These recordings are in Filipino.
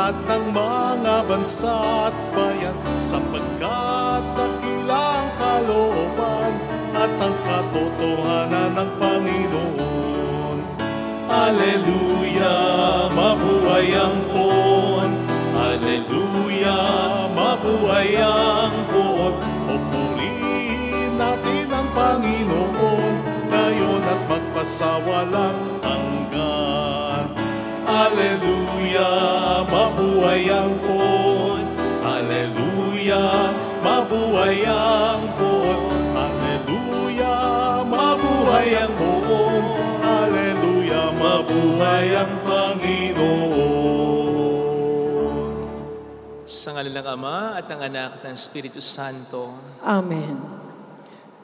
lahat ng mga bansa at bayan, sapagkat dakilang kalooban at ang katotohanan ng Panginoon. Alleluia, mabuhay ang poon. Alleluia, mabuhay ang poon. Pupurihin natin ang Panginoon, ngayon at magpasawalang hanggan. Alleluia, mabuhay ang poon. Alleluia, mabuhay ang poon. Alleluia, mabuhay ang poon. Alleluia, mabuhay ang Panginoon. Sa ngalan ng Ama at ng Anak at ng Espiritu Santo. Amen.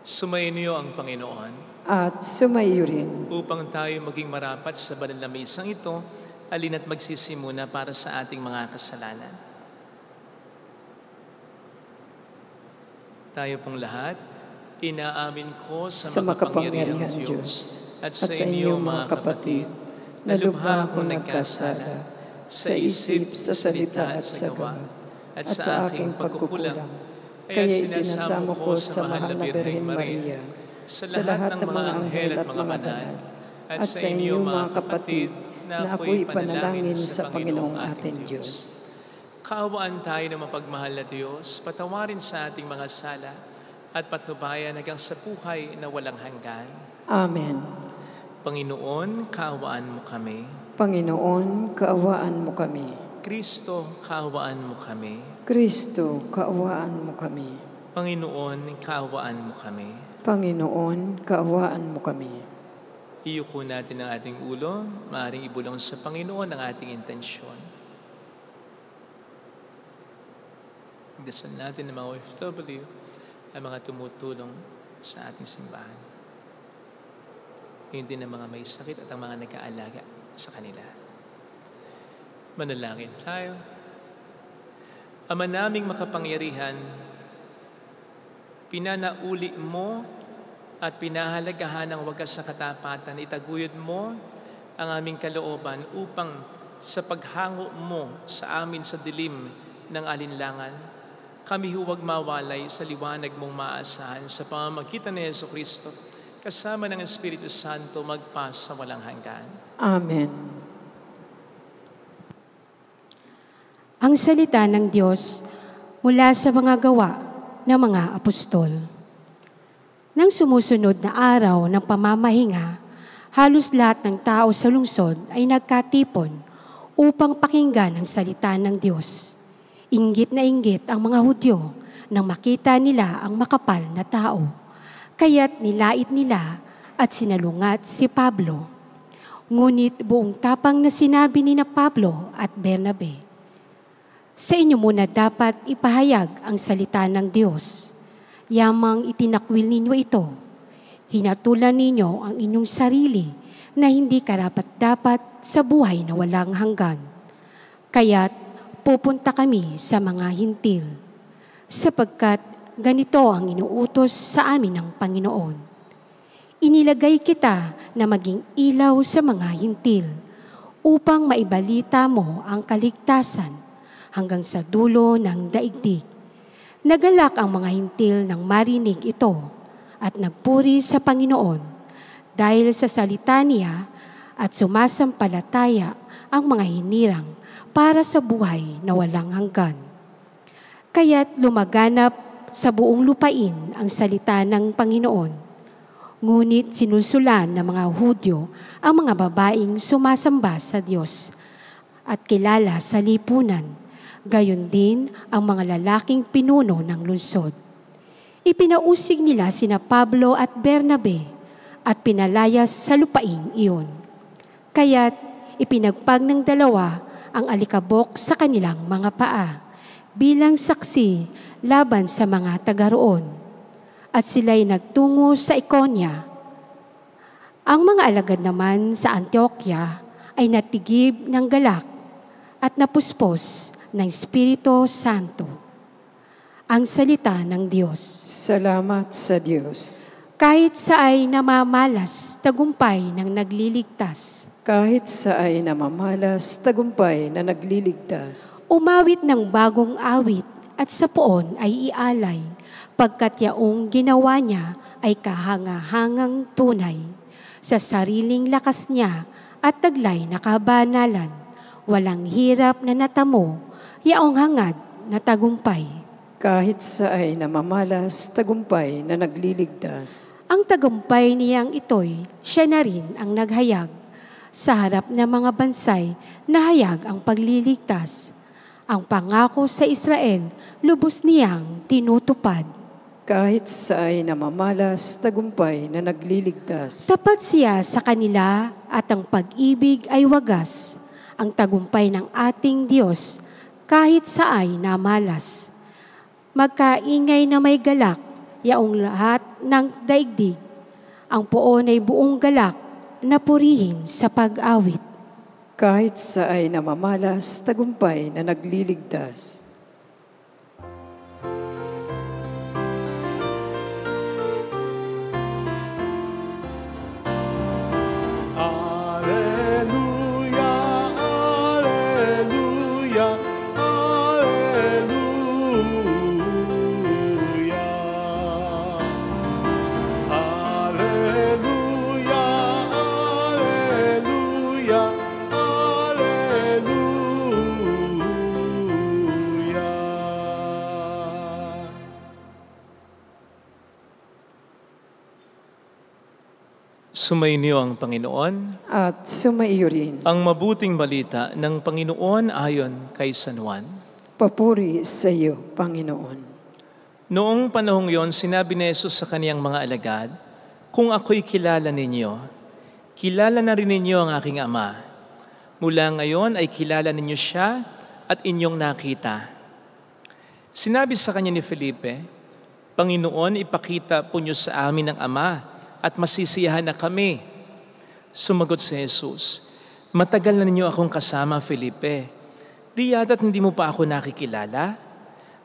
Sumayin niyo ang Panginoon. At sumayo rin. Upang tayo maging marapat sa banal na misang ito, halina't magsisimuna para sa ating mga kasalanan. Tayo pong lahat, inaamin ko sa makapangyarihang Diyos at sa inyo mga kapatid, na lubha akong nagkasala sa isip, sa salita at sa gawa, at sa aking pagkukulang. Kaya sinasamo ko sa mahal na Birheng Maria, sa lahat ng mga anghel at mga banal, at sa inyo mga kapatid, na ako'y panalangin sa Panginoong ating Diyos. Kaawaan tayo ng mapagmahal na Diyos, patawarin sa ating mga sala, at patnubayan hanggang sa buhay na walang hanggan. Amen. Panginoon, kaawaan mo kami. Panginoon, kaawaan mo kami. Kristo, kaawaan mo kami. Kristo, kaawaan mo kami. Panginoon, kaawaan mo kami. Panginoon, kaawaan mo kami. Iyuko natin ang ating ulo, maaaring ibulong sa Panginoon ang ating intensyon. Dasal natin ng mga OFW, ang mga tumutulong sa ating simbahan. Ngayon din ang mga may sakit at ang mga nag-aalaga sa kanila. Manalangin tayo. Ama naming makapangyarihan, pinanauli mo at pinahalagahan ng wagas na katapatan, itaguyod mo ang aming kalooban upang sa paghango mo sa amin sa dilim ng alinlangan, kami huwag mawalay sa liwanag mong maasahan sa pamamagitan ni Jesucristo, kasama ng Espiritu Santo magpas sa walang hanggan. Amen. Ang salita ng Diyos mula sa mga gawa ng mga apostol. Nang sumusunod na araw ng pamamahinga, halos lahat ng tao sa lungsod ay nagkatipon upang pakinggan ang salita ng Diyos. Inggit na inggit ang mga Hudyo nang makita nila ang makapal na tao. Kaya't nilait nila at sinalungat si Pablo. Ngunit buong tapang na sinabi ni na Pablo at Bernabe, sa inyo muna dapat ipahayag ang salita ng Diyos. Yamang itinakwil ninyo ito, hinatulan ninyo ang inyong sarili na hindi karapat-dapat sa buhay na walang hanggan. Kaya't pupunta kami sa mga hintil, sapagkat ganito ang inuutos sa amin ng Panginoon. Inilagay kita na maging ilaw sa mga hintil, upang maibalita mo ang kaligtasan hanggang sa dulo ng daigdig. Nagalak ang mga hintil nang marinig ito at nagpuri sa Panginoon dahil sa salita niya at sumasampalataya ang mga hinirang para sa buhay na walang hanggan. Kaya't lumaganap sa buong lupain ang salita ng Panginoon. Ngunit sinusulan ng mga Hudyo ang mga babaeng sumasamba sa Diyos at kilala sa lipunan, gayon din ang mga lalaking pinuno ng lungsod. Ipinausig nila sina Pablo at Bernabe at pinalayas sa lupain iyon. Kaya't ipinagpag ng dalawa ang alikabok sa kanilang mga paa bilang saksi laban sa mga taga-roon. At sila'y nagtungo sa Iconia. Ang mga alagad naman sa Antioquia ay natigib ng galak at napuspos ng Espiritu Santo. Ang salita ng Diyos. Salamat sa Diyos. Kahit sa ay namamalas tagumpay ng nagliligtas. Kahit sa ay namamalas, tagumpay na nagliligtas. Umawit ng bagong awit at sa poon ay ialay, pagkat yaong ginawa niya ay kahangahangang tunay. Sa sariling lakas niya at taglay na kabanalan, walang hirap na natamo, yaong hangad na tagumpay. Kahit sa ay namamalas, tagumpay na nagliligtas. Ang tagumpay niyang ito'y siya na rin ang naghayag. Sa harap ng mga bansay, nahayag ang pagliligtas. Ang pangako sa Israel, lubos niyang tinutupad. Kahit sa ay namamalas, tagumpay na nagliligtas. Tapat siya sa kanila at ang pag-ibig ay wagas. Ang tagumpay ng ating Diyos, kahit sa ay namalas. Magkaingay na may galak, yaong lahat ng daigdig. Ang poon ay buong galak, na purihin sa pag-awit. Kahit sa ay namamalas, tagumpay na nagliligtas. Alleluia, alleluia, alleluia. Alleluia, alleluia, alleluia. Sumainyo ang Panginoon. At sumaiyo rin. Ang mabuting balita ng Panginoon ayon kay San Juan. Papuri sa iyo, Panginoon. Noong panahong yon, sinabi ni Jesus sa kaniyang mga alagad, "Kung ako'y kilala ninyo, kilala na rin ninyo ang aking Ama. Mula ngayon ay kilala ninyo siya at inyong nakita." Sinabi sa kanya ni Felipe, "Panginoon, ipakita po niyo sa amin ang Ama at masisiyahan na kami." Sumagot si Jesus, "Matagal na ninyo akong kasama, Felipe. Di yata't hindi mo pa ako nakikilala?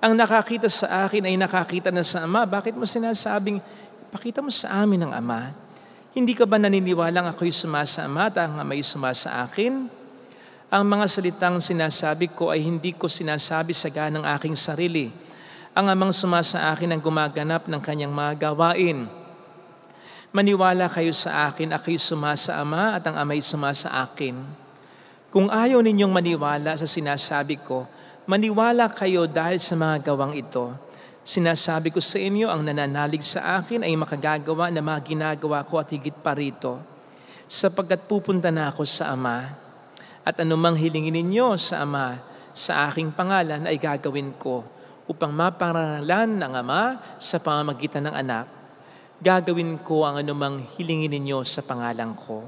Ang nakakita sa akin ay nakakita na sa Ama. Bakit mo sinasabing, pakita mo sa amin ang Ama? Hindi ka ba naniniwalang ako'y sumasa Ama at ang Ama'y sumasa akin? Ang mga salitang sinasabi ko ay hindi ko sinasabi sa ganang aking sarili. Ang Amang sumasa akin ang gumaganap ng kanyang mga gawain. Maniwala kayo sa akin, ako'y sumasa Ama at ang Ama'y sumasa akin. Kung ayaw ninyong maniwala sa sinasabi ko, maniwala kayo dahil sa mga gawang ito. Sinasabi ko sa inyo, ang nananalig sa akin ay makagagawa na mga ginagawa ko at higit pa rito, sapagkat pupunta na ako sa Ama. At anumang hilingin ninyo sa Ama, sa aking pangalan ay gagawin ko, upang maparangalan ng Ama sa pamamagitan ng Anak. Gagawin ko ang anumang hilingin ninyo sa pangalan ko."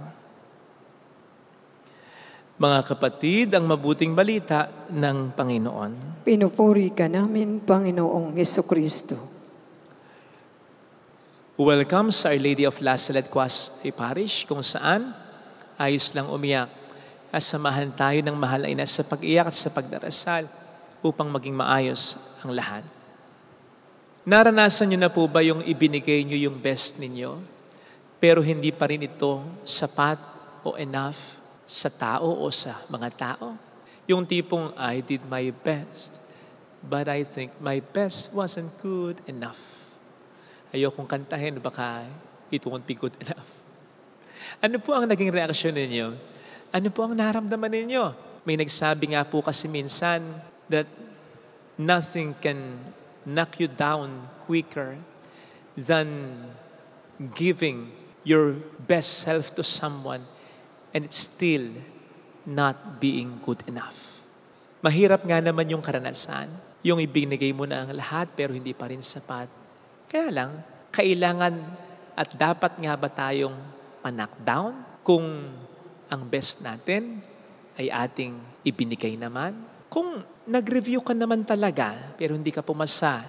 Mga kapatid, ang mabuting balita ng Panginoon. Pinupuri ka namin, Panginoong Jesucristo. Welcome sa Our Lady of La Salette Quasi Parish, kung saan ayos lang umiyak at samahan tayo ng mahal na ina sa pag-iyak at sa pagdarasal upang maging maayos ang lahat. Naranasan niyo na po ba yung ibinigay niyo yung best ninyo, pero hindi pa rin ito sapat o enough sa tao o sa mga tao? Yung tipong, I did my best, but I think my best wasn't good enough. Ayokong kantahin, baka it won't be good enough. Ano po ang naging reaksyon ninyo? Ano po ang naramdaman ninyo? May nagsabi nga po kasi minsan that nothing can knock you down quicker than giving your best self to someone and it's still not being good enough. Mahirap nga naman yung karanasan. Yung ibinigay mo na ang lahat pero hindi pa rin sapat. Kaya lang, kailangan at dapat nga ba tayong pa-knockdown kung ang best natin ay ating ibinigay naman? Kung nag-review ka naman talaga pero hindi ka pumasa,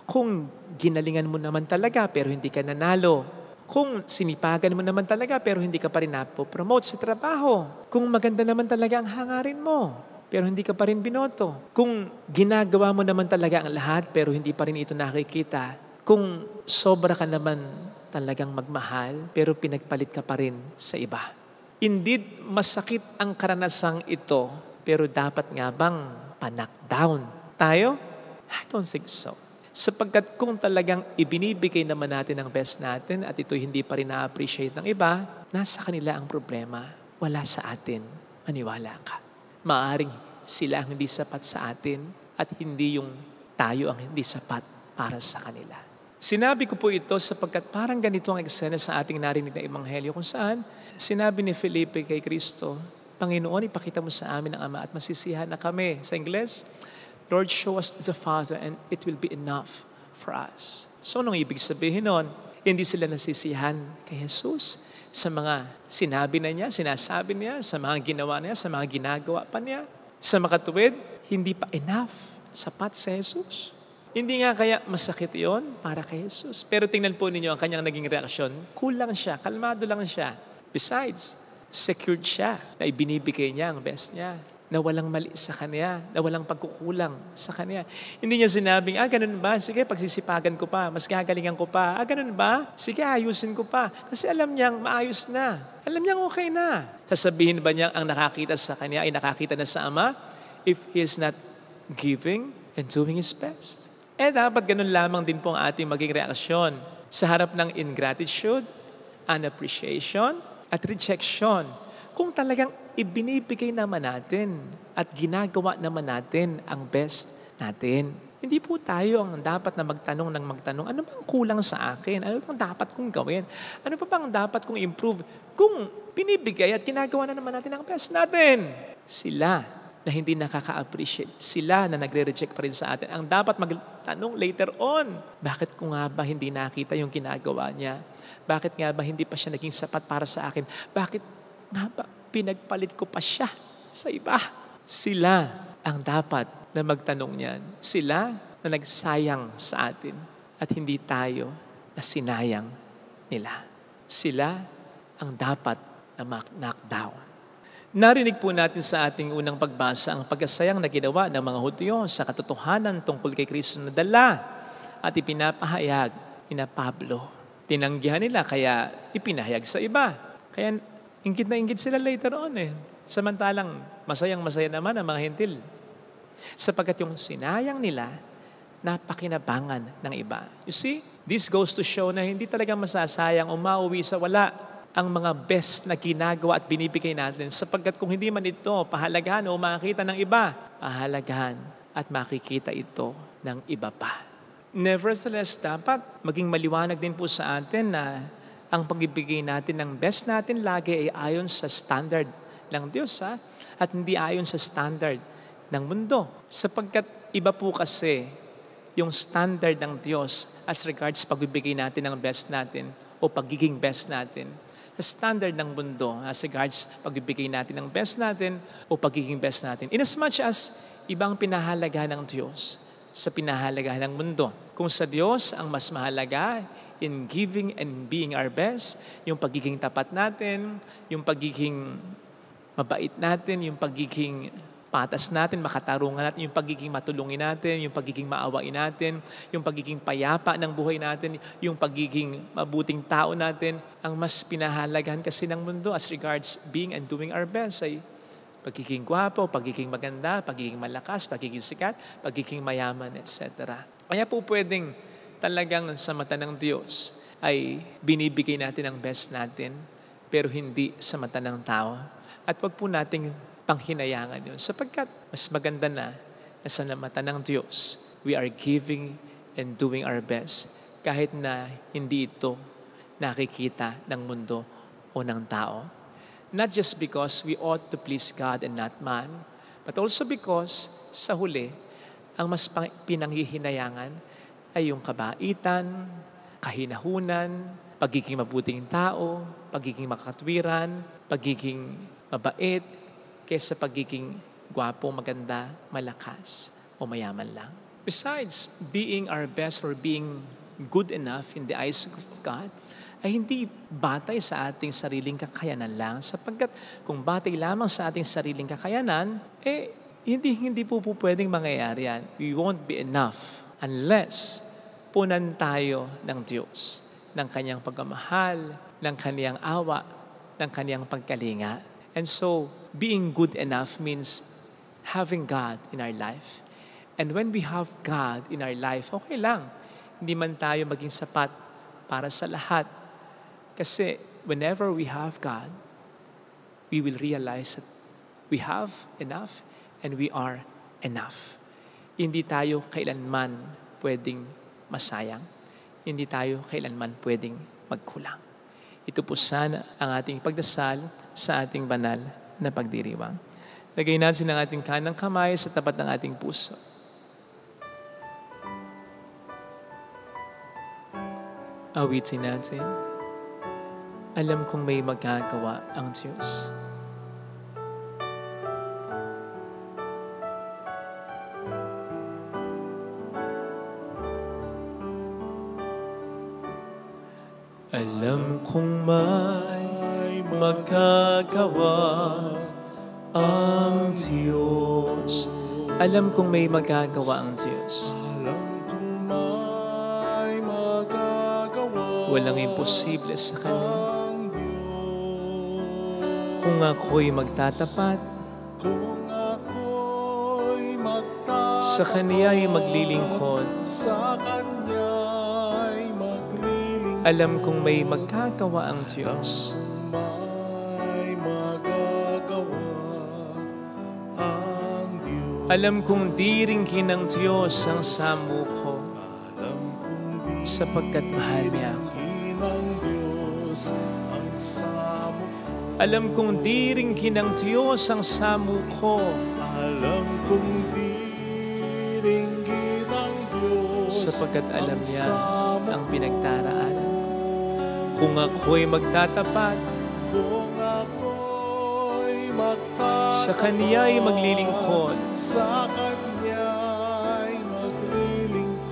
kung ginalingan mo naman talaga pero hindi ka nanalo, kung sinipagan mo naman talaga pero hindi ka pa rin napopromote sa trabaho, kung maganda naman talaga ang hangarin mo pero hindi ka pa rin binoto, kung ginagawa mo naman talaga ang lahat pero hindi pa rin ito nakikita, kung sobra ka naman talagang magmahal pero pinagpalit ka pa rin sa iba. Indeed, masakit ang karanasang ito, pero dapat nga bang pa-knockdown tayo? I don't think so. Sapagkat kung talagang ibinibigay naman natin ang best natin at ito hindi pa rin na-appreciate ng iba, nasa kanila ang problema. Wala sa atin. Maniwala ka. Maaring sila ang hindi sapat sa atin at hindi yung tayo ang hindi sapat para sa kanila. Sinabi ko po ito sapagkat parang ganito ang eksena sa ating narinig na ebanghelyo kung saan sinabi ni Felipe kay Kristo, Panginoon, ipakita mo sa amin ang Ama at masisiyahan na kami. Sa Ingles, Lord, show us the Father and it will be enough for us. So, anong ibig sabihin nun? Hindi sila nasisiyahan kay Jesus sa mga sinabi na niya, sinasabi niya, sa mga ginawa niya, sa mga ginagawa pa niya. Sa makatuwid, hindi pa enough, sapat sa Jesus. Hindi nga kaya masakit yon para kay Jesus. Pero tingnan po ninyo ang kanyang naging reaksyon. Cool lang siya, kalmado lang siya. Besides, secured siya na ibinibigay niya ang best niya. Na walang mali sa kanya, na walang pagkukulang sa kanya. Hindi niya sinabing, ganun ba? Sige, pagsisipagan ko pa, mas gagalingan ko pa. Ganun ba? Sige, ayusin ko pa. Kasi alam niyang maayos na. Alam niyang okay na. Sasabihin ba niya ang nakakita sa kanya ay nakakita na sa Ama if he is not giving and doing his best? Dapat ganun lamang din po ang ating maging reaksyon sa harap ng ingratitude, unappreciation, at rejection. Kung talagang ibinibigay naman natin at ginagawa naman natin ang best natin. Hindi po tayo ang dapat na magtanong, ano bang kulang sa akin? Ano bang dapat kong gawin? Ano pa bang dapat kong improve? Kung binibigay at ginagawa na naman natin ang best natin. Sila na hindi nakaka-appreciate. Sila na nagre-reject pa rin sa atin. Ang dapat magtanong later on, bakit ko nga ba hindi nakita yung ginagawa niya? Bakit nga ba hindi pa siya naging sapat para sa akin? Bakit nga ba pinagpalit ko pa siya sa iba? Sila ang dapat na magtanong niyan. Sila na nagsayang sa atin at hindi tayo na sinayang nila. Sila ang dapat na knockdown. Narinig po natin sa ating unang pagbasa ang pagkasayang na ginawa ng mga Hudyo sa katotohanan tungkol kay Kristo na dala at ipinapahayag ni Pablo. Tinanggihan nila kaya ipinahayag sa iba. Kaya inggit na inggit sila later on Samantalang masayang-masaya naman ang mga Hentil. Sapagkat yung sinayang nila, napakinabangan ng iba. You see, this goes to show na hindi talaga masasayang o mauwi sa wala ang mga best na ginagawa at binibigay natin. Sapagkat kung hindi man ito pahalagahan o makikita ng iba, pahalagahan at makikita ito ng iba pa. Nevertheless, dapat maging maliwanag din po sa atin na ang pagbibigay natin ng best natin lagi ay ayon sa standard ng Diyos at hindi ayon sa standard ng mundo. Sapagkat iba po kasi yung standard ng Diyos as regards pagbibigay natin ng best natin o pagiging best natin. Sa standard ng mundo as regards pagbibigay natin ng best natin o pagiging best natin. Inasmuch as ibang pinahalagahan ng Diyos sa pinahalagahan ng mundo. Kung sa Diyos ang mas mahalaga in giving and being our best, yung pagiging tapat natin, yung pagiging mabait natin, yung pagiging patas natin, makatarungan natin, yung pagiging matulungin natin, yung pagiging maawain natin, yung pagiging payapa ng buhay natin, yung pagiging mabuting tao natin, ang mas pinahalagahan kasi ng mundo as regards being and doing our best ay pagiging gwapo, pagiging maganda, pagiging malakas, pagiging sikat, pagiging mayaman, etc. Kaya po pwedeng talagang sa mata ng Diyos ay binibigay natin ang best natin, pero hindi sa mata ng tao. At wag po nating panghinayangan yun. Sapagkat mas maganda na sa mata ng Diyos, we are giving and doing our best kahit na hindi ito nakikita ng mundo o ng tao. Not just because we ought to please God and not man, but also because sa huli, ang mas pinanghihinayangan ay yung kabaitan, kahinahunan, pagiging mabuting tao, pagiging makatwiran, pagiging mabait, kaysa pagiging gwapo, maganda, malakas, o mayaman lang. Besides being our best for being good enough in the eyes of God, ay hindi batay sa ating sariling kakayanan lang. Sapagkat kung batay lamang sa ating sariling kakayanan, hindi po pwedeng mangyayari yan. We won't be enough unless punan tayo ng Diyos, ng Kanyang pagmamahal, ng Kanyang awa, ng kaniyang pagkalinga. And so, being good enough means having God in our life. And when we have God in our life, okay lang. Hindi man tayo maging sapat para sa lahat. Kasi whenever we have God, we will realize that we have enough and we are enough. Hindi tayo kailanman pwedeng masayang. Hindi tayo kailanman pwedeng magkulang. Ito po sana ang ating pagdasal sa ating banal na pagdiriwang. Lagay natin ang ating kanang kamay sa tapat ng ating puso. Awitin natin. Alam kong may magagawa ang Diyos. Alam kong may magagawa ang Diyos. Alam kong may magagawa ang Diyos. Walang imposible sa Kanya. Kung ako'y magtatapat, sa Kanya'y maglilingkod, alam kong may magagawa ang Diyos. Alam kong di ringkin ng Diyos ang samo ko, sapagkat mahal niya ako. Alam kong di ringkin ng Diyos ang samo ko. Alam kong di ringkin ng Diyos sapagkat alam niya ang pinagdaraanan ko. Kung ako'y magtatapat, sa Kaniya'y maglilingkod,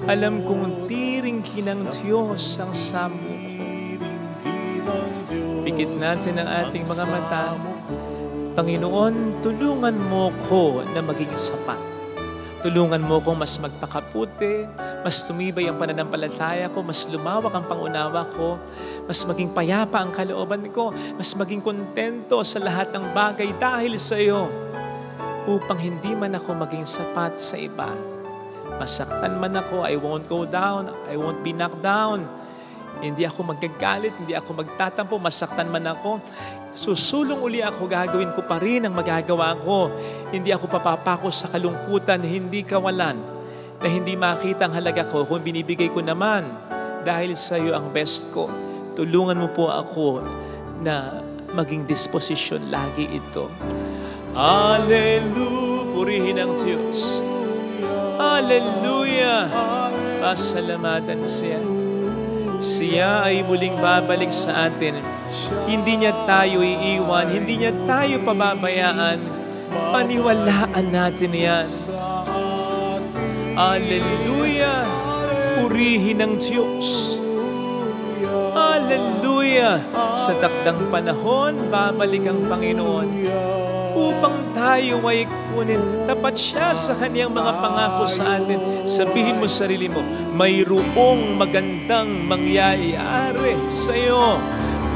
alam kong di ringkin ng Diyos ang samo ko. Pikit natin ang ating mga mata. Panginoon, tulungan mo ko na maging sapat. Tulungan mo kong mas magpakaputi, mas tumibay ang pananampalataya ko, mas lumawak ang pangunawa ko, mas maging payapa ang kalooban ko, mas maging kontento sa lahat ng bagay dahil sa iyo, upang hindi man ako maging sapat sa iba. Masaktan man ako, I won't go down, I won't be knocked down. Hindi ako magagalit, hindi ako magtatampo, masaktan man ako, susulong uli ako, gagawin ko pa rin ang magagawa ko. Hindi ako papapako sa kalungkutan, hindi kawalan, na hindi makita ang halaga ko kung binibigay ko naman dahil sa iyo ang best ko. Tulungan mo po ako na maging disposisyon lagi ito. Hallelujah! Purihin ang Diyos. Hallelujah! Pasalamatan siya. Siya ay muling babalik sa atin. Hindi niya tayo iiwan, hindi niya tayo pababayaan. Paniwalaan natin yan. Hallelujah! Purihin ang Diyos. Hallelujah! Sa takdang panahon, babalik ang Panginoon upang tayo ay kunin. Tapat siya sa kaniyang mga pangako sa atin. Sabihin mo sa sarili mo, mayroong magandang mangyayari sa iyo.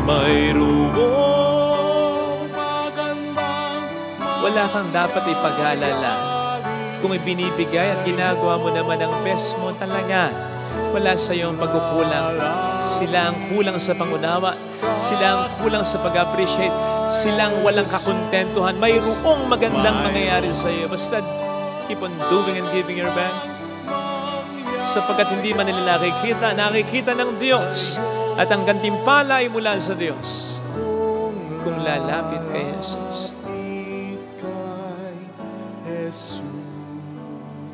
Mayroong magandang wala kang dapat ipag-alala. Kung ibinibigay at ginagawa mo naman ang best mo talaga, wala sa iyong pagkukulang. Sila ang kulang sa pangunawa. Sila ang kulang sa pag-appreciate. Sila ang walang kakontentuhan. Mayroong magandang mangyayari sa iyo. Basta keep on doing and giving your best. Sapagkat hindi man nila nakikita ng Diyos. At ang gantimpala ay mula sa Diyos. Kung lalapit kay Jesus.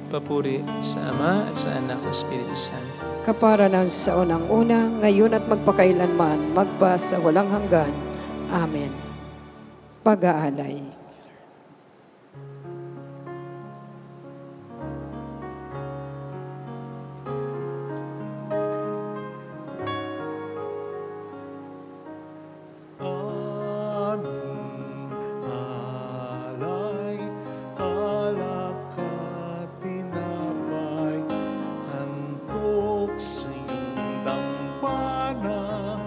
Papuri sa Ama at sa Anak sa Espiritu Santo. Kapara ng sa unang-una, ngayon at magpakailanman, magpa sa walang hanggan. Amen. Pag-aalay. aming alay, alak at tinapay, handog sa iyong dampana,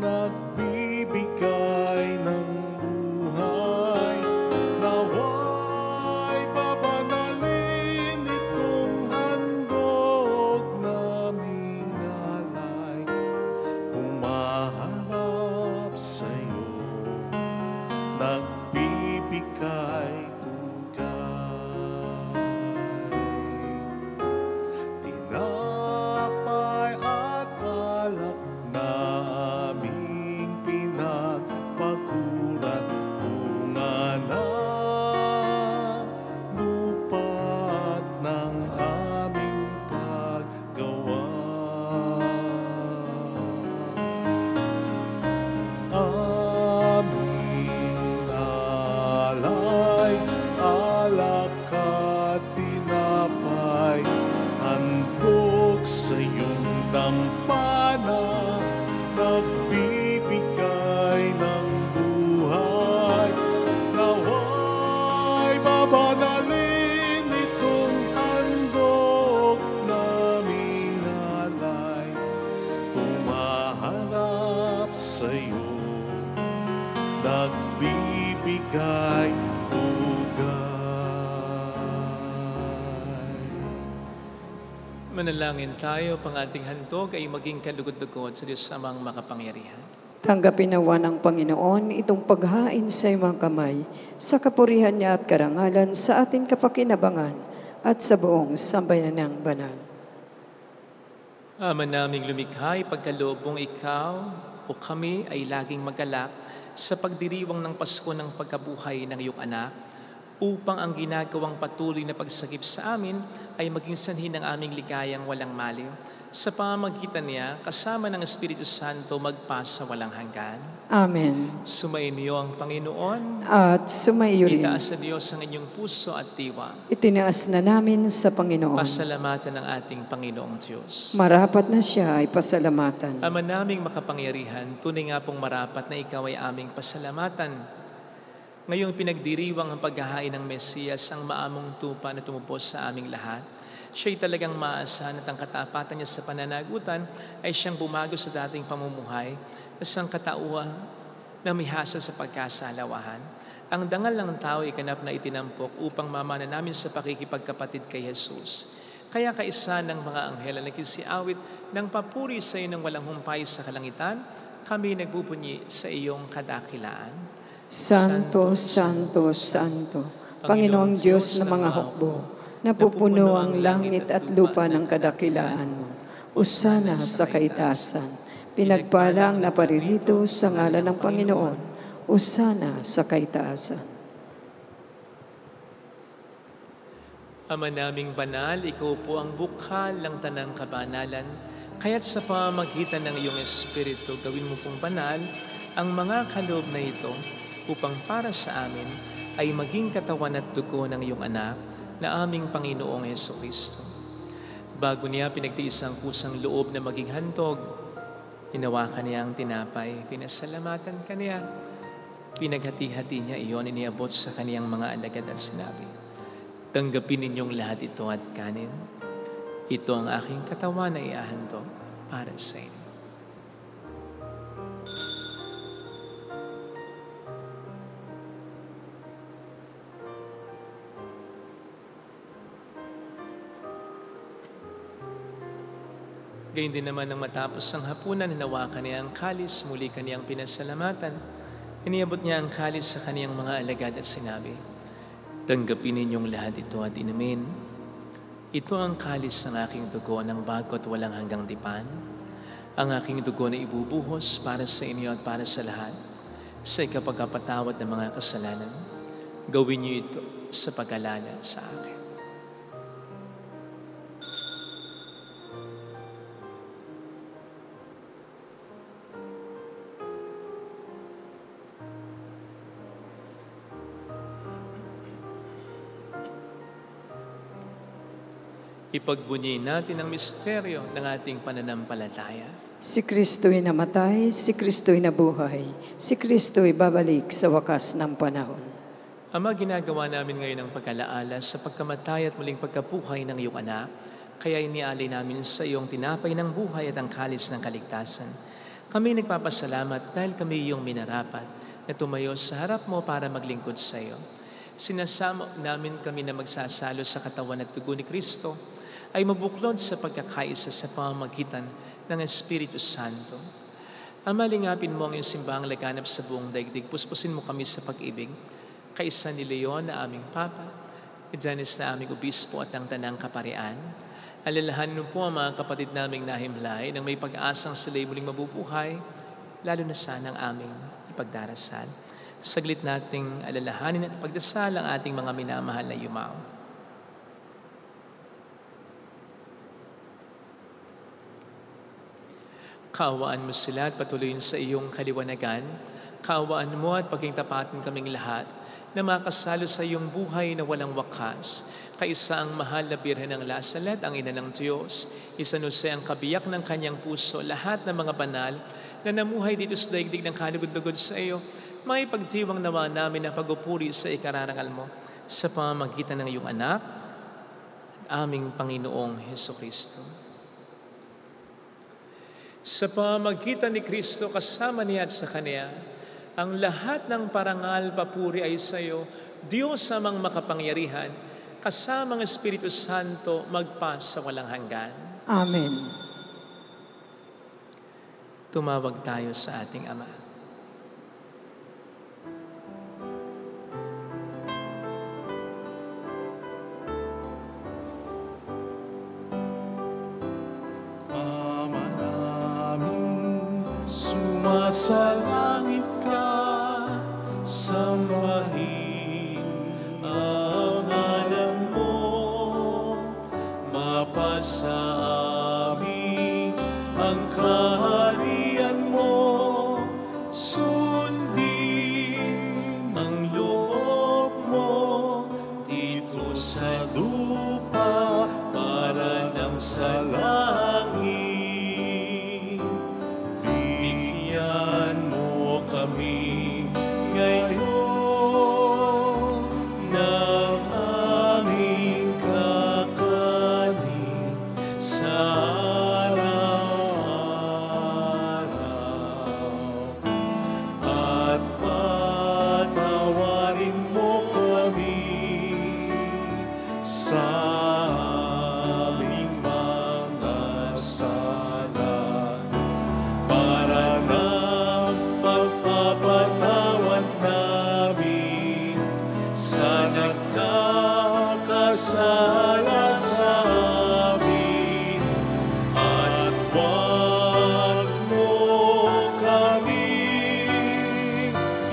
nagbibigay ng alak at tinapay, handog sa iyong dampana, nagbibigay ng buhay. Naway mabanalin itong handog naming alay, humaharap sa iyo, nagbibigay ugay. Manalangin tayo, pang ating handog ay maging kalugod-lugod sa Diyos Amang makapangyarihan. Tanggapin nawa ng Panginoon itong paghain sa iyong kamay, sa kapurihan niya at karangalan sa ating kapakinabangan at sa buong sambayanang banal. Ama naming lumikha, pagkaloob mong ikaw o kami ay laging magalak sa pagdiriwang ng Pasko ng pagkabuhay ng iyong anak, upang ang ginagawang patuloy na pagsagip sa amin ay maging sanhi ng aming ligayang walang maliw. Sa pamamagitan niya, kasama ng Espiritu Santo, magpasa walang hanggan. Amen. Sumainyo ang Panginoon. At sumaiyo rin. Itaas sa Diyos ang inyong puso at diwa. Itinaas na namin sa Panginoon. Pasalamatan ng ating Panginoong Diyos. Marapat na siya ay pasalamatan. Ama naming makapangyarihan, tunay nga pong marapat na ikaw ay aming pasalamatan. Ngayong pinagdiriwang ang paghahain ng Mesiyas, ang maamong tupa na tumupos sa aming lahat, siya'y talagang maasahan at ang katapatan niya sa pananagutan ay siyang bumago sa dating pamumuhay at ang katauhan na mihasa sa pagkasalawahan. Ang dangal ng tao ay ganap na itinampok upang mamana namin sa pakikipagkapatid kay Jesus. Kaya kaisa ng mga anghel na nagsisiawit ng papuri sa iyo ng walang humpay sa kalangitan, kami nagbubunyi sa iyong kadakilaan. Santo, Santo, Santo, Panginoong Diyos ng mga hukbo, napupuno ang langit at lupa ng kadakilaan mo. Usana sa kaitasan, pinagpala ang naparirito sa ngalan ng Panginoon. Usana sa kaitaasan. Ama naming banal, ikaw po ang bukhal ng tanang kabanalan, kaya't sa pamamagitan ng iyong Espiritu, gawin mo pong banal ang mga kaloob na ito, upang para sa amin ay maging katawan at dugo ng iyong anak na aming Panginoong Jesucristo. Bago niya pinagtiis ang kusang loob na maging handog, hinawakan niya ang tinapay, pinasalamatan kaniya, pinaghati-hati niya iyon, iniabot sa kaniyang mga alagad at sinabi, tanggapin ninyong lahat ito at kanin. Ito ang aking katawan na iahandog para sa inyo. Gayun din naman nang matapos ang hapunan, hinawakan niya ang kalis, muli kaniyang pinasalamatan. Iniabot niya ang kalis sa kaniyang mga alagad at sinabi, tanggapin ninyong lahat ito at inumin. Ito ang kalis ng aking dugo ng bago at walang hanggang tipan. Ang aking dugo na ibubuhos para sa inyo at para sa lahat, sa ikapagkapatawad ng mga kasalanan. Gawin niyo ito sa pag-alala sa akin. Ipagbunyi natin ang misteryo ng ating pananampalataya. Si Kristo'y namatay, si Kristo'y nabuhay, si Kristo'y babalik sa wakas ng panahon. Ama, ginagawa namin ngayon ang pag-alaala sa pagkamatay at muling pagkabuhay ng iyong anak, kaya inialay namin sa iyong tinapay ng buhay at ang kalis ng kaligtasan. Kami nagpapasalamat dahil kami iyong minarapat na tumayo sa harap mo para maglingkod sa iyo. Sinasama namin kami na magsasalo sa katawan at dugo ni Kristo, ay mabuklod sa pagkakaisa sa pamamagitan ng Espiritu Santo. Ama, lingapin mo ang iyong simbahang laganap sa buong daigdig. Puspusin mo kami sa pag-ibig, kaisa ni Leon na aming Papa, ni Janice na aming Obispo at ang Tanang Kaparian. Alalahanin mo po ang mga kapatid naming nahimlay nang may pag-asang sila'y muling mabubuhay, lalo na sana ang aming ipagdarasal. Saglit nating alalahanin at pagdasal ang ating mga minamahal na yumao. Kaawaan mo sila at patuloyin sa iyong kaliwanagan. Kaawaan mo at paging tapatin kaming lahat na makasalo sa iyong buhay na walang wakas. Kaisa ang mahal na Birhen ng Lasalet, ang ina ng Diyos. Isanuse ang kabiyak ng kanyang puso, lahat ng mga banal na namuhay dito sa daigdig ng kalugod-lugod sa iyo. May pagdiwang nawa namin na pagupuri sa ikararangal mo sa pamamagitan ng iyong anak, aming Panginoong Hesukristo. Sa pamamagitan ni Kristo, kasama niya at sa Kanya, ang lahat ng parangal, papuri ay sa iyo, Diyos amang makapangyarihan, kasama ng Espiritu Santo, magpa sa walang hanggan. Amen. Tumawag tayo sa ating Ama. Ama namin, sumasalangit ka, sambahin ang ngalan mo, mapasa amin ang kaharian mo, sundin ang loob mo dito sa lupa para nang sa langit. Bigyan mo kami ngayon ng aming kakanin sa araw-araw. At patawarin mo kami sa aming mga sala, para ng pagpapatawad namin sa nagkakasala sa amin. At wag mo kami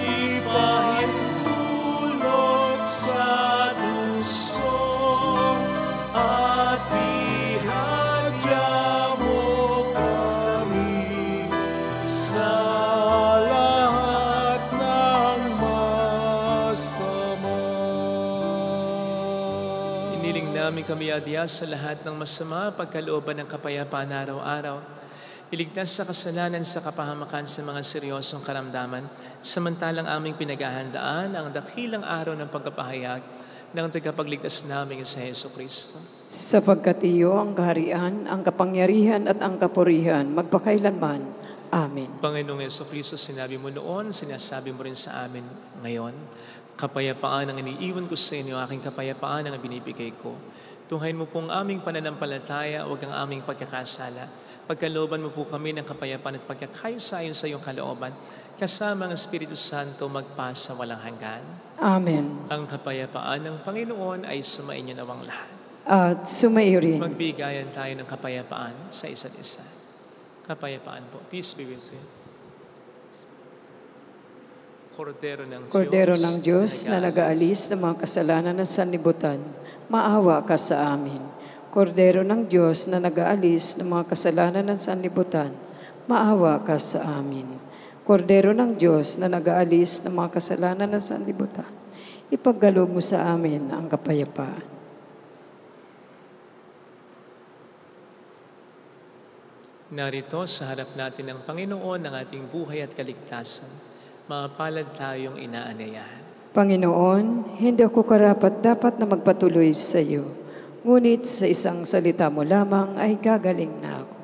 ipahintulot sa duso, at ihadya mo kami sa lahat ng masama. Iniling namin kami adya sa lahat ng masama, pagkalooban ng kapayapaan araw-araw. Iligtas sa kasalanan sa kapahamakan sa mga seryosong karamdaman, samantalang aming pinaghahandaan ang dakilang araw ng pagkapahayag ng tagapagligtas namin sa Hesukristo. Sapagkat iyo ang kaharian, ang kapangyarihan at ang kapurihan, magpakailanman. Amen. Panginoong Hesukristo, sinabi mo noon, sinasabi mo rin sa amin ngayon, kapayapaan ang iniiwan ko sa inyo, aking kapayapaan ang binibigay ko. Tunghayin mo pong aming pananampalataya, huwag ang aming pagkakasala. Pagkalooban mo po kami ng kapayapaan at pagkakaisayon sa iyong kalooban, kasama ang Espiritu Santo magpasa walang hanggan. Amen. Ang kapayapaan ng Panginoon ay sumainyo nawang lahat. At sumaiyo rin. Magbigayan tayo ng kapayapaan sa isa't isa. Kapayapaan po. Peace be with you. Kordero ng Diyos na nag-aalis ng mga kasalanan ng sanlibutan, maawa ka sa amin. Kordero ng Diyos na nag-aalis ng mga kasalanan ng sanlibutan, maawa ka sa amin. Kordero ng Diyos na nag-aalis ng mga kasalanan ng sanlibutan, ipagkaloob mo sa amin ang kapayapaan. Narito sa harap natin ng Panginoon ng ating buhay at kaligtasan, mapalad tayong inaanyayahan. Panginoon, hindi ako karapat-dapat na magpatuloy sa iyo, ngunit sa isang salita mo lamang ay gagaling na ako.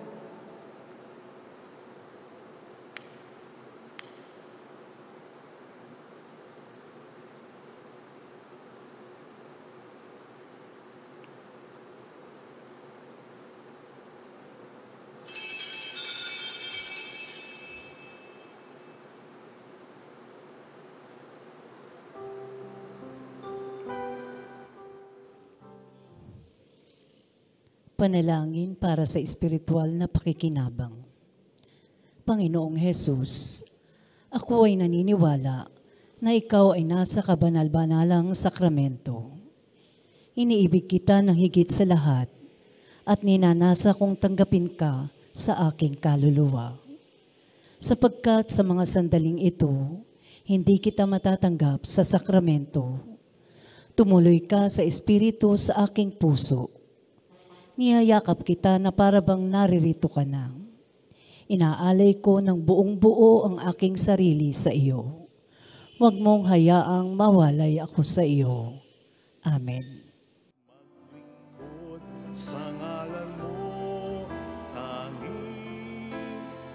Panalangin para sa espiritual na pakikinabang. Panginoong Hesus, ako ay naniniwala na ikaw ay nasa kabanal-banalang sakramento. Iniibig kita ng higit sa lahat at ninanasa kong tanggapin ka sa aking kaluluwa. Sapagkat sa mga sandaling ito, hindi kita matatanggap sa sakramento. Tumuloy ka sa Espiritu sa aking puso. Niyayakap kita na parabang naririto ka na. Inaalay ko ng buong buo ang aking sarili sa iyo. Huwag mong hayaang mawalay ako sa iyo. Amen. Maglingkod sa ngalan mo, tanging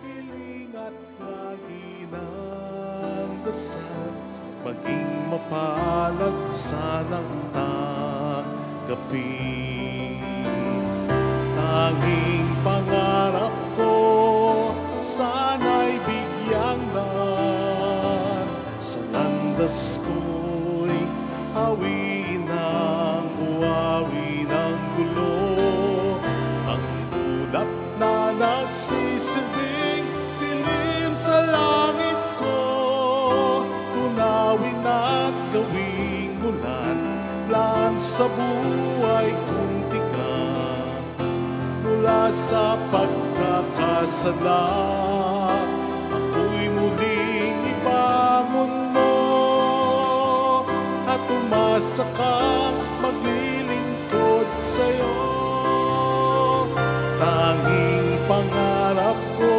hiling at lagi ng dasal, maging mapalad sanang tanggapin. Tanging pangarap ko, sana'y bigyang daan, sa landas ko'y hawiin ng buhawi ng gulo. Ang ulap na nagsisilbing dilim sa langit ko, tunawin at gawing ulan, plan sa buhay kong tigang. Mula sa pagkakasala, ako'y muling ibangon mo, at umasa kang maglilingkod sa'yo. Tanging pangarap ko,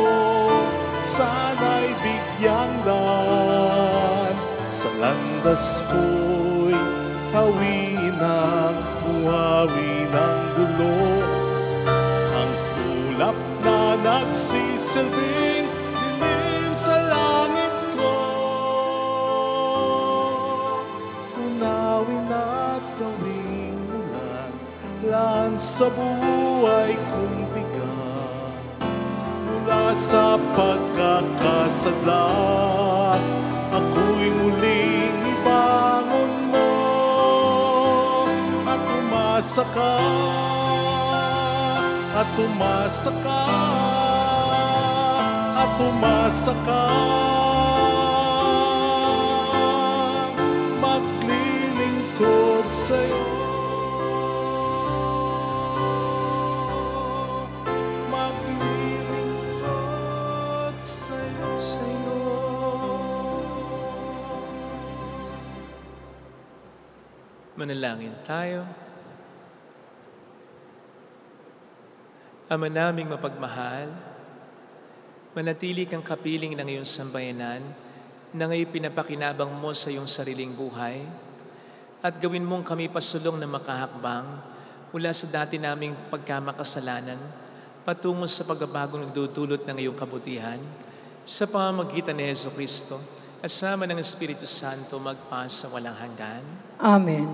sana'y bigyang daan, sa landas ko'y hawiin ang buhawi ng gulo. Ang ulap na nagsisilbing dilim sa langit ko, tunawin at gawing ulan, plan sa buhay kong tigang. Mula sa pagkakasala, ako'y muling ibangon mo, at umasa ka, at umasa ka, at umasa ka, maglilingkod sa'yo, maglilingkod sa'yo. Manalangin tayo. Ama naming mapagmahal, manatili kang kapiling ng iyong sambayanan na ngayon pinapakinabang mo sa iyong sariling buhay at gawin mong kami pasulong na makahakbang mula sa dati naming pagkamakasalanan patungo sa pagbabagong nagdudulot ng iyong kabutihan sa pamamagitan ni Jesucristo at sama ng Espiritu Santo magpasa walang hanggan. Amen.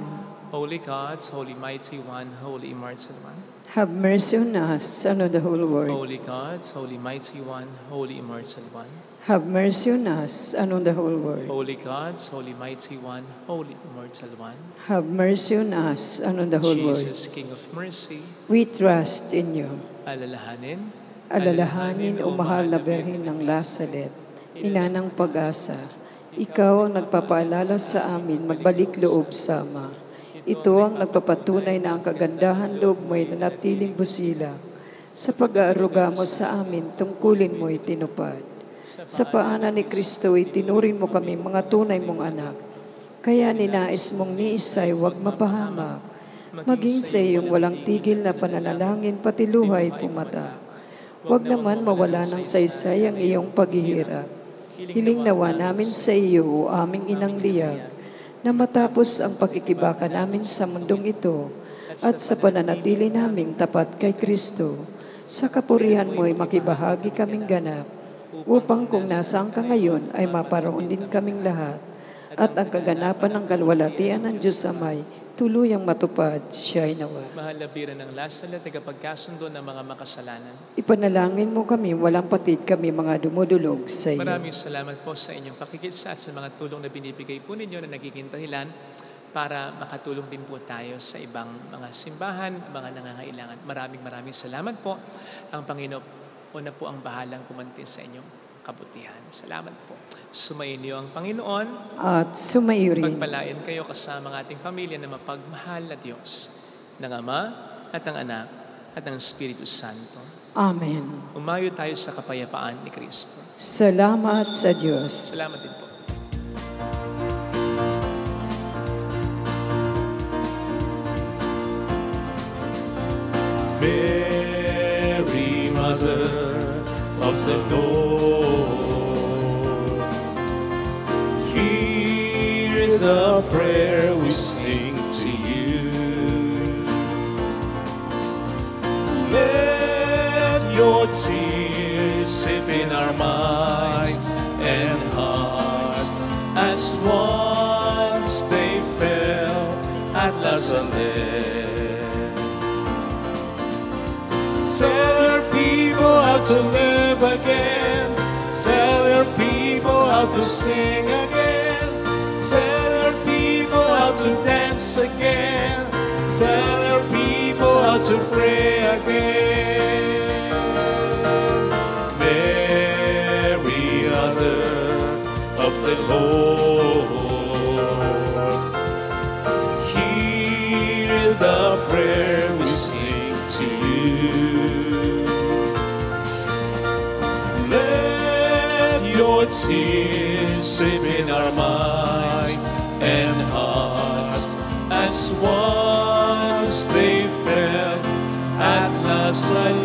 Holy God, Holy Mighty One, Holy Immortal One. Have mercy on us and on the whole world. Holy God, Holy Mighty One, Holy Immortal One. Have mercy on us and on the whole world. Holy God, Holy Mighty One, Holy Immortal One. Have mercy on us and on the whole world. Jesus, King of Mercy, We trust in you. alalahanin, Alalahanin, o mahal na Birhen ng Lazaret, ina ng pag-asa, ikaw ang nagpapaalala sa amin magbalik loob sama. Ito ang nagpapatunay na ang kagandahan loob mo'y nanatiling busilak. Sa pag-aaruga mo sa amin, tungkulin mo'y tinupad. Sa paanan ni Kristo, itinurin mo kami mga tunay mong anak. Kaya ninais mong ni Isay huwag mapahamak. Maging sa iyong walang tigil na pananalangin, pati luhay pumatak. Huwag naman mawala ng saysay ang iyong paghihirap. Hiling nawa namin sa iyo, o aming inang liyag, na matapos ang pakikibaka namin sa mundong ito at sa pananatili namin tapat kay Kristo, sa kapurihan mo'y makibahagi kaming ganap, upang kung nasaan ka ngayon ay maparoon din kaming lahat, at ang kaganapan ng kalwalatian ng Diyos Amay tuluyang matupad, siya'y nawa. mahal na Birhen ng Lazaret, tagapagkasundo ng mga makasalanan. Ipanalangin mo kami, walang patid kami mga dumudulog sa iyo. Maraming salamat po sa inyong pakikisa at sa mga tulong na binibigay po ninyo na nagiging dahilan para makatulong din po tayo sa ibang mga simbahan, mga nangangailangan. Maraming salamat po. Ang Panginoon na po ang bahalang kumanti sa inyong kabutihan. Salamat po. Sumayin niyo ang Panginoon. At sumayo rin. Pagpalain kayo kasama ng ating pamilya na mapagmahal na Diyos, ng Ama at ng Anak at ng Espiritu Santo. Amen. Umayo tayo sa kapayapaan ni Kristo. Salamat sa Diyos. Salamat din po. Mary, Mother of the Lord, hear the prayer we sing to you. Let your tears sip in our minds and hearts, as once they fell at Nazareth. Tell your people how to live again. Tell your people how to sing again. Tell your people how to dance again. Tell your people how to pray again. Mary, Mother of the Lord, hear the prayer we sing to you. Let your tears sip in our minds and hearts, as once they fell at Nazareth.